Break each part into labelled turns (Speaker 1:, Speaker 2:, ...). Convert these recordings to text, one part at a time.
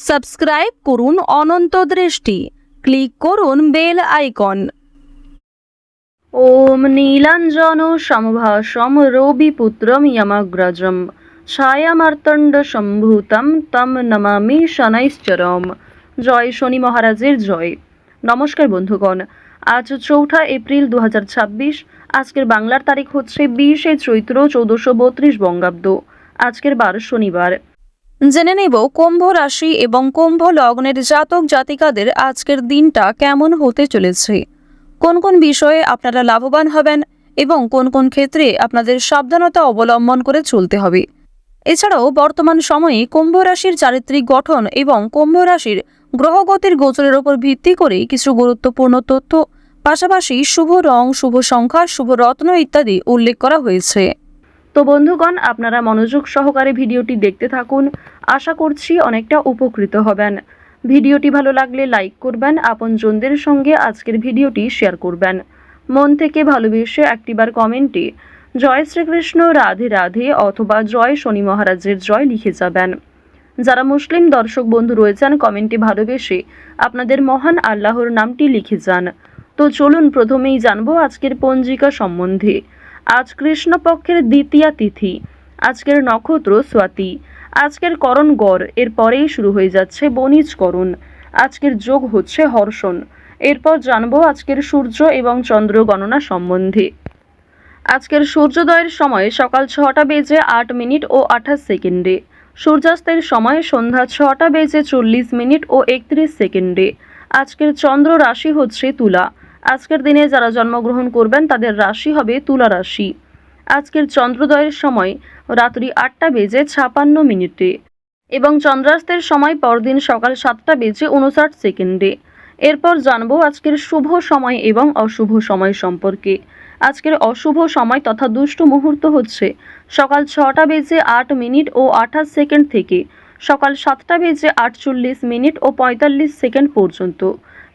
Speaker 1: Subscribe করুন অনন্ত দৃষ্টি, click করুন বেল আইকন। ওম নীলাঞ্জন সমভাসম রবিপুত্রম যমগ্রজম ছায়ামার্তণ্ড সম্ভূতম তম নমামি শনৈশ্চরম। জয় শনি মহারাজের জয়। নমস্কার বন্ধুগণ, আজ 4 এপ্রিল 2026। আজকের বাংলার তারিখ হচ্ছে 20 চৈত্র 1432 বঙ্গাব্দ। আজকের বার শনিবার। জেনে নেব কুম্ভ রাশি এবং কুম্ভ লগ্নের জাতক জাতিকাদের আজকের দিনটা কেমন হতে চলেছে, কোন কোন বিষয়ে আপনারা লাভবান হবেন এবং কোন কোন ক্ষেত্রে আপনাদের সাবধানতা অবলম্বন করে চলতে হবে। এছাড়াও বর্তমান সময়ে কুম্ভ রাশির চারিত্রিক গঠন এবং কুম্ভ রাশির গ্রহগতির গোচরের উপর ভিত্তি করে কিছু গুরুত্বপূর্ণ তথ্য, পাশাপাশি শুভ রং, শুভ সংখ্যা, শুভ রত্ন ইত্যাদি উল্লেখ করা হয়েছে। তো বন্ধুগণ, আপনারা মনোযোগ সহকারে ভিডিওটি দেখতে থাকুন। আশা করছি অনেকটা উপকৃত হবেন। ভিডিওটি ভালো লাগলে লাইক করবেন, আপনজনদের সঙ্গে আজকের ভিডিওটি শেয়ার করবেন। মন থেকে ভালোবেসে একটিবার কমেন্টে জয় শ্রীকৃষ্ণ, রাধে রাধে অথবা জয় শনি মহারাজের জয় লিখে যাবেন। যারা মুসলিম দর্শক বন্ধু রয়েছেন, কমেন্টে ভালোবেসে আপনাদের মহান আল্লাহর নামটি লিখে যান। তো চলুন প্রথমেই জানবো আজকের পঞ্জিকা সম্বন্ধে। আজ কৃষ্ণপক্ষের দ্বিতীয়া তিথি, আজকের নক্ষত্র স্বাতি, আজকের করণ গড়, এর পরেই শুরু হয়ে যাচ্ছে বণিজ করণ। আজকের যোগ হচ্ছে হর্ষণ। এরপর জানবো আজকের সূর্য এবং চন্দ্র গণনা সম্বন্ধে। আজকের সূর্যোদয়ের সময় সকাল 6টা বেজে 8 মিনিট ও 28 সেকেন্ডে, সূর্যাস্তের সময় সন্ধ্যা 6টা বেজে 40 মিনিট ও 31 সেকেন্ডে। আজকের চন্দ্র রাশি হচ্ছে তুলা। আজকের দিনে যারা জন্মগ্রহণ করবেন তাদের রাশি হবে তুলা রাশি। আজকের চন্দ্রোদয়ের সময় রাত্রি 8টা বেজে 56 মিনিটে এবং চন্দ্রাস্তের সময় পরদিন সকাল 7টা বেজে 59 সেকেন্ডে। এরপর জানবো আজকের শুভ সময় এবং অশুভ সময় সম্পর্কে। আজকের অশুভ সময় তথা দুষ্ট মুহূর্ত হচ্ছে সকাল 6টা বেজে 8 মিনিট ও 28 সেকেন্ড থেকে সকাল 7টা বেজে 48 মিনিট ও 45 সেকেন্ড পর্যন্ত।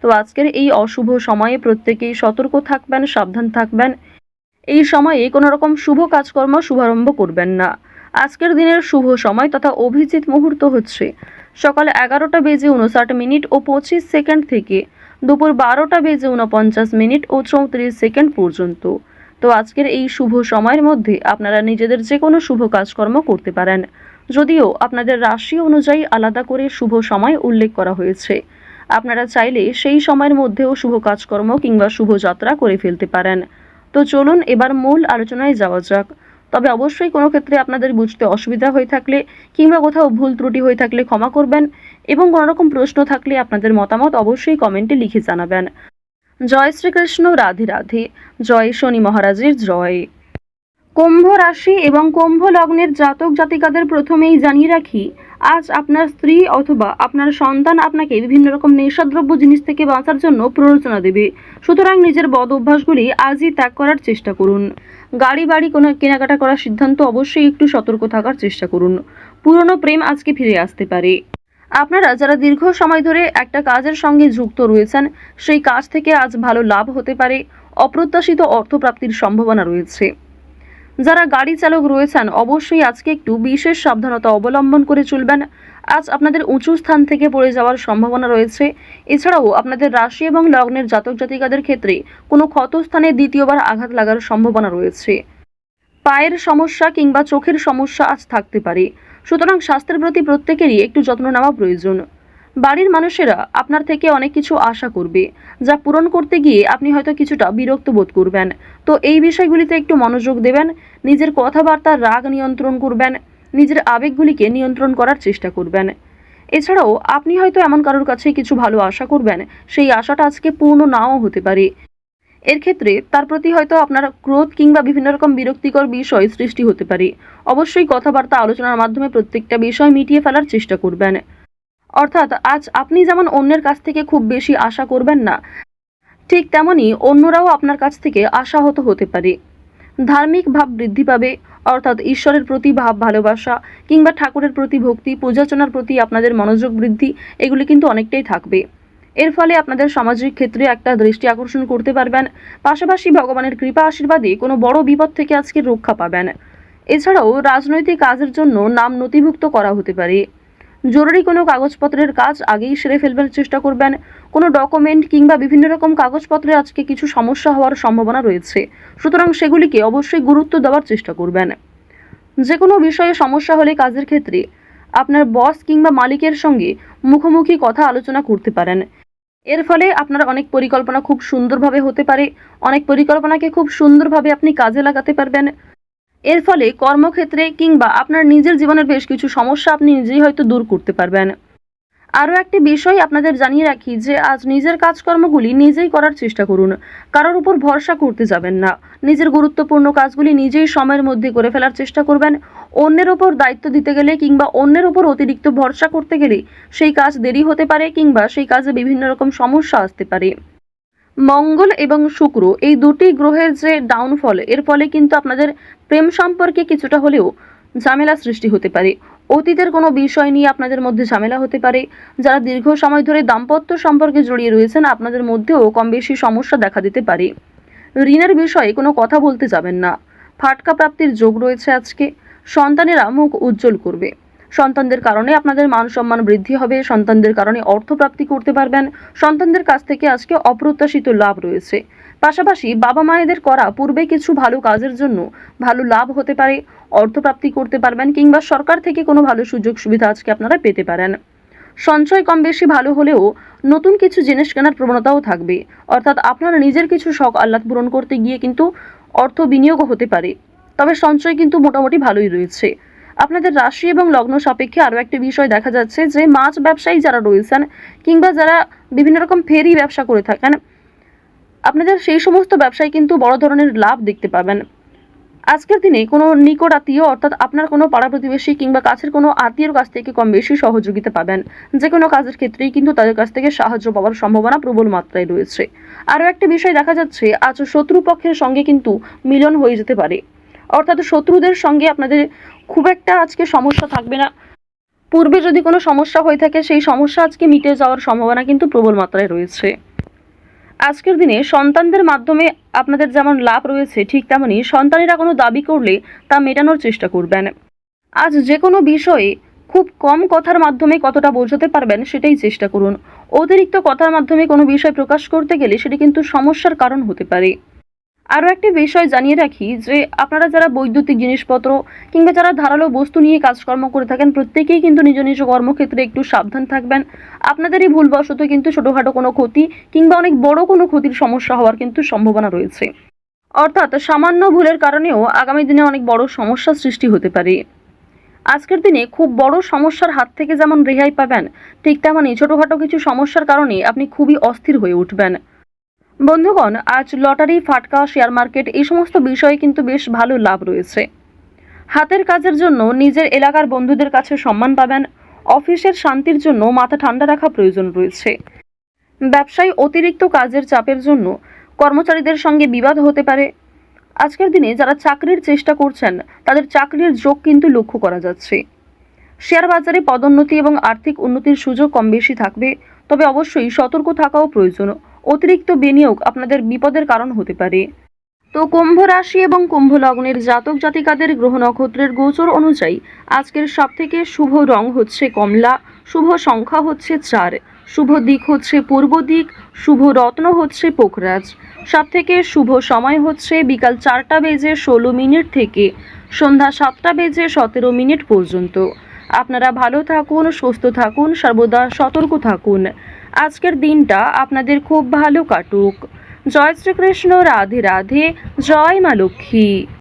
Speaker 1: তো আজকের এই অশুভ সময়ে প্রত্যেকেই সতর্ক থাকবেন, সাবধান থাকবেন। এই সময়ে কোনো রকম শুভ কাজকর্ম শুভারম্ভ করবেন না। আজকের দিনের শুভ সময় তথা অভিজিৎ মুহূর্ত হচ্ছে সকাল 11টা বেজে 59 মিনিট ও 25 সেকেন্ড থেকে দুপুর 12টা বেজে 49 মিনিট ও 34 সেকেন্ড পর্যন্ত। তো আজকের এই শুভ সময়ের মধ্যে আপনারা নিজেদের যে কোনো শুভ কাজকর্ম করতে পারেন, যদিও আপনাদের রাশি অনুযায়ী আলাদা করে শুভ সময় উল্লেখ করা হয়েছে। আপনারা চাইলে সেই সময়ের মধ্যেও শুভ কাজকর্ম কিংবা শুভযাত্রা করে ফেলতে পারেন। তো চলুন এবার মূল আলোচনায় যাওয়া যাক। তবে অবশ্যই কোনো ক্ষেত্রে আপনাদের বুঝতে অসুবিধা হয়ে থাকলে কিংবা কোথাও ভুল ত্রুটি হয়ে থাকলে ক্ষমা করবেন এবং কোনো রকম প্রশ্ন থাকলে আপনাদের মতামত অবশ্যই কমেন্টে লিখে জানাবেন। জয় শ্রীকৃষ্ণ, রাধে রাধে, জয় শনি মহারাজের জয়। কুম্ভ রাশি এবং কুম্ভ লগ্নের জাতক জাতিকাদের প্রথমেই জানিয়ে রাখি, আজ আপনার স্ত্রী অথবা আপনার সন্তান আপনাকে বিভিন্ন রকম নেশাদ্রব্য জিনিস থেকে বাঁচার জন্য প্ররোচনা দেবে। সুতরাং নিজের বদ অভ্যাসগুলি আজই ত্যাগ করার চেষ্টা করুন। গাড়ি বাড়ি কোনো কেনাকাটা করার সিদ্ধান্ত অবশ্যই একটু সতর্ক থাকার চেষ্টা করুন। পুরনো প্রেম আজকে ফিরে আসতে পারে। আপনারা যারা দীর্ঘ সময় ধরে একটা কাজের সঙ্গে যুক্ত রয়েছেন, সেই কাজ থেকে আজ ভালো লাভ হতে পারে। অপ্রত্যাশিত অর্থপ্রাপ্তির সম্ভাবনা রয়েছে। যারা গাড়ি চালক রয়েছেন অবশ্যই আজকে একটু বিশেষ সাবধানতা অবলম্বন করে চলবেন। আজ আপনাদের উঁচু স্থান থেকে পড়ে যাওয়ার সম্ভাবনা রয়েছে। এছাড়াও আপনাদের রাশি এবং লগ্নের জাতক জাতিকাদের ক্ষেত্রে কোনো ক্ষতস্থানে দ্বিতীয়বার আঘাত লাগার সম্ভাবনা রয়েছে। পায়ের সমস্যা কিংবা চোখের সমস্যা আজ থাকতে পারে। সুতরাং স্বাস্থ্যের প্রতি প্রত্যেকেরই একটু যত্ন নেওয়া প্রয়োজন। বাড়ির মানুষেরা আপনার থেকে অনেক কিছু আশা করবে, যা পূরণ করতে গিয়ে আপনি হয়তো কিছুটা বিরক্ত বোধ করবেন। তো এই বিষয়গুলিতে একটু মনোযোগ দেবেন। নিজের কথাবার্তার রাগ নিয়ন্ত্রণ করবেন, নিজের আবেগগুলিকে নিয়ন্ত্রণ করার চেষ্টা করবেন। এছাড়াও আপনি হয়তো এমন কারোর কাছে কিছু ভালো আশা করবেন, সেই আশাটা আজকে পূর্ণ নাও হতে পারে। এর ক্ষেত্রে তার প্রতি হয়তো আপনার ক্রোধ কিংবা বিভিন্ন রকম বিরক্তিকর বিষয় সৃষ্টি হতে পারে। অবশ্যই কথাবার্তা আলোচনার মাধ্যমে প্রত্যেকটা বিষয় মিটিয়ে ফেলার চেষ্টা করবেন। অর্থাৎ আজ আপনি যেমন অন্যের কাছ থেকে খুব বেশি আশা করবেন না, ঠিক তেমনই অন্যরাও আপনার কাছ থেকে আশাহত হতে পারে। ধার্মিক ভাব বৃদ্ধি পাবে, অর্থাৎ ঈশ্বরের প্রতি ভাব ভালোবাসা কিংবা ঠাকুরের প্রতি ভক্তি, পূজার্চনার প্রতি আপনাদের মনোযোগ বৃদ্ধি, এগুলি কিন্তু অনেকটাই থাকবে। এর ফলে আপনাদের সামাজিক ক্ষেত্রে একটা দৃষ্টি আকর্ষণ করতে পারবেন। পাশাপাশি ভগবানের কৃপা আশীর্বাদে কোনো বড় বিপদ থেকে আজকে রক্ষা পাবেন। এছাড়াও রাজনৈতিক কাজের জন্য নাম নথিভুক্ত করা হতে পারে। জরুরি কোনো কাগজপত্রের কাজ আগেই সেরে ফেলবার চেষ্টা করবেন। কোনো ডকুমেন্ট কিংবা বিভিন্ন রকম কাগজপত্রে আজকে কিছু সমস্যা হওয়ার সম্ভাবনা রয়েছে, সুতরাং সেগুলিকে অবশ্যই গুরুত্ব দেওয়ার চেষ্টা করবেন। যে কোনো বিষয়ে সমস্যা হলে কাজের ক্ষেত্রে আপনার বস কিংবা মালিকের সঙ্গে মুখোমুখি কথা আলোচনা করতে পারেন। এর ফলে আপনার অনেক পরিকল্পনা খুব সুন্দরভাবে হতে পারে, অনেক পরিকল্পনাকে খুব সুন্দরভাবে আপনি কাজে লাগাতে পারবেন। এর ফলে কর্মক্ষেত্রে কিংবা আপনার নিজের জীবনের বেশ কিছু সমস্যা আপনি নিজেই হয়তো দূর করতে পারবেন। আরও একটি বিষয় আপনাদের জানিয়ে রাখি যে আজ নিজের কাজকর্মগুলি নিজেই করার চেষ্টা করুন, কারোর উপর ভরসা করতে যাবেন না। নিজের গুরুত্বপূর্ণ কাজগুলি নিজেই সময়ের মধ্যে করে ফেলার চেষ্টা করবেন। অন্যের ওপর দায়িত্ব দিতে গেলে কিংবা অন্যের ওপর অতিরিক্ত ভরসা করতে গেলে সেই কাজ দেরি হতে পারে কিংবা সেই কাজে বিভিন্ন রকম সমস্যা আসতে পারে। মঙ্গল এবং শুক্র এই দুটি গ্রহের যে ডাউনফল, এর ফলে কিন্তু আপনাদের প্রেম সম্পর্কে কিছুটা হলেও ঝামেলা সৃষ্টি হতে পারে। অতীতের কোনো বিষয় নিয়ে আপনাদের মধ্যে ঝামেলা হতে পারে। যারা দীর্ঘ সময় ধরে দাম্পত্য সম্পর্কে জড়িয়ে রয়েছেন, আপনাদের মধ্যেও কম বেশি সমস্যা দেখা দিতে পারে। ঋণের বিষয়ে কোনো কথা বলতে যাবেন না। ফাটকা প্রাপ্তির যোগ রয়েছে আজকে। সন্তানেরা মুখ উজ্জ্বল করবে। সন্তানদের কারণে আপনাদের মান সম্মান বৃদ্ধি হবে। সন্তানদের কারণে অর্থপ্রাপ্তি করতে পারবেন। সন্তানদের কাছ থেকে আজকে অপ্রত্যাশিত লাভ রয়েছে। পাশাপাশি বাবা মায়েদের করা পূর্বে কিছু ভালো কাজের জন্য ভালো লাভ হতে পারে, অর্থপ্রাপ্তি করতে পারবেন কিংবা সরকার থেকে কোনো ভালো সুযোগ সুবিধা আজকে আপনারা পেতে পারেন। সঞ্চয় কম বেশি ভালো হলেও নতুন কিছু জিনিস কেনার প্রবণতাও থাকবে, অর্থাৎ আপনারা নিজের কিছু শখ আহ্লাদ পূরণ করতে গিয়ে কিন্তু অর্থ বিনিয়োগও হতে পারে। তবে সঞ্চয় কিন্তু মোটামুটি ভালোই রয়েছে। আপনাদের রাশি এবং লগ্ন সাপেক্ষে আরও একটি বিষয় দেখা যাচ্ছে যে মাছ ব্যবসায়ী যারা রয়েছেন কিংবা যারা বিভিন্ন রকম ফেরি ব্যবসা করে থাকেন, আপনাদের সেই সমস্ত ব্যবসায় কিন্তু বড় ধরনের লাভ দেখতে পাবেন। আজকের দিনে কোনো নিকট আত্মীয় অর্থাৎ আপনার কোনো পাড়া প্রতিবেশী কিংবা কাছের কোনো আত্মীয়র কাছ থেকে কম বেশি সহযোগিতা পাবেন। যে কোনো কাজের ক্ষেত্রেই কিন্তু তাদের কাছ থেকে সাহায্য পাওয়ার সম্ভাবনা প্রবল মাত্রায় রয়েছে। আরও একটা বিষয় দেখা যাচ্ছে, আজ শত্রুপক্ষের সঙ্গে কিন্তু মিলন হয়ে যেতে পারে, অর্থাৎ শত্রুদের সঙ্গে আপনাদের খুব একটা আজকে সমস্যা থাকবে না। পূর্বে যদি কোনো সমস্যা হয়ে থাকে সেই সমস্যা আজকে মিটে যাওয়ার সম্ভাবনা কিন্তু প্রবল মাত্রায় রয়েছে। আজকের দিনে সন্তানদের মাধ্যমে আপনাদের যেমন লাভ রয়েছে, ঠিক তেমনই সন্তানেরা কোনো দাবি করলে তা মেটানোর চেষ্টা করবেন। আজ যে কোনো বিষয়ে খুব কম কথার মাধ্যমে কতটা বোঝাতে পারবেন সেটাই চেষ্টা করুন। অতিরিক্ত কথার মাধ্যমে কোনো বিষয় প্রকাশ করতে গেলে সেটি কিন্তু সমস্যার কারণ হতে পারে। আরও একটি বিষয় জানিয়ে রাখি যে আপনারা যারা বৈদ্যুতিক জিনিসপত্র কিংবা যারা ধারালো বস্তু নিয়ে কাজকর্ম করে থাকেন, প্রত্যেকেই কিন্তু নিজ নিজ কর্মক্ষেত্রে একটু সাবধান থাকবেন। আপনাদেরই ভুলবশত কিন্তু ছোটোখাটো কোনো ক্ষতি কিংবা অনেক বড় কোনো ক্ষতির সমস্যা হওয়ার কিন্তু সম্ভাবনা রয়েছে, অর্থাৎ সামান্য ভুলের কারণেও আগামী দিনে অনেক বড় সমস্যার সৃষ্টি হতে পারে। আজকের দিনে খুব বড় সমস্যার হাত থেকে যেমন রেহাই পাবেন, ঠিক তেমনই ছোটোখাটো কিছু সমস্যার কারণে আপনি খুবই অস্থির হয়ে উঠবেন। বন্ধুগণ, আজ লটারি, ফাটকা, শেয়ার মার্কেট এই সমস্ত বিষয়ে কিন্তু বেশ ভালো লাভ রয়েছে। হাতের কাজের জন্য নিজের এলাকার বন্ধুদের কাছে সম্মান পাবেন। অফিসের শান্তির জন্য মাথা ঠান্ডা রাখা প্রয়োজন রয়েছে। ব্যবসায় অতিরিক্ত কাজের চাপের জন্য কর্মচারীদের সঙ্গে বিবাদ হতে পারে। আজকের দিনে যারা চাকরির চেষ্টা করছেন তাদের চাকরির যোগ কিন্তু লক্ষ্য করা যাচ্ছে। শেয়ার বাজারে পদোন্নতি এবং আর্থিক উন্নতির সুযোগ কম বেশি থাকবে, তবে অবশ্যই সতর্ক থাকাও প্রয়োজন। অতিরিক্ত বিনিয়োগ আপনাদের বিপদের কারণ হতে পারে। তো কুম্ভ রাশি এবং কুম্ভ লগ্নের জাতক জাতিকাদের গ্রহ নক্ষত্রের গোচর অনুযায়ী আজকের সবথেকে শুভ রং হচ্ছে কমলা, শুভ সংখ্যা হচ্ছে 4, শুভ দিক হচ্ছে পূর্ব দিক, শুভ রত্ন হচ্ছে পোখরাজ। সবথেকে শুভ সময় হচ্ছে বিকাল 4:16 থেকে সন্ধ্যা 7:17 পর্যন্ত। আপনারা ভালো থাকুন, সুস্থ থাকুন, সর্বদা সতর্ক থাকুন। আজকের দিনটা আপনাদের খুব ভালো কাটুক। জয় শ্রীকৃষ্ণ, রাধে রাধে, জয় মা লক্ষ্মী।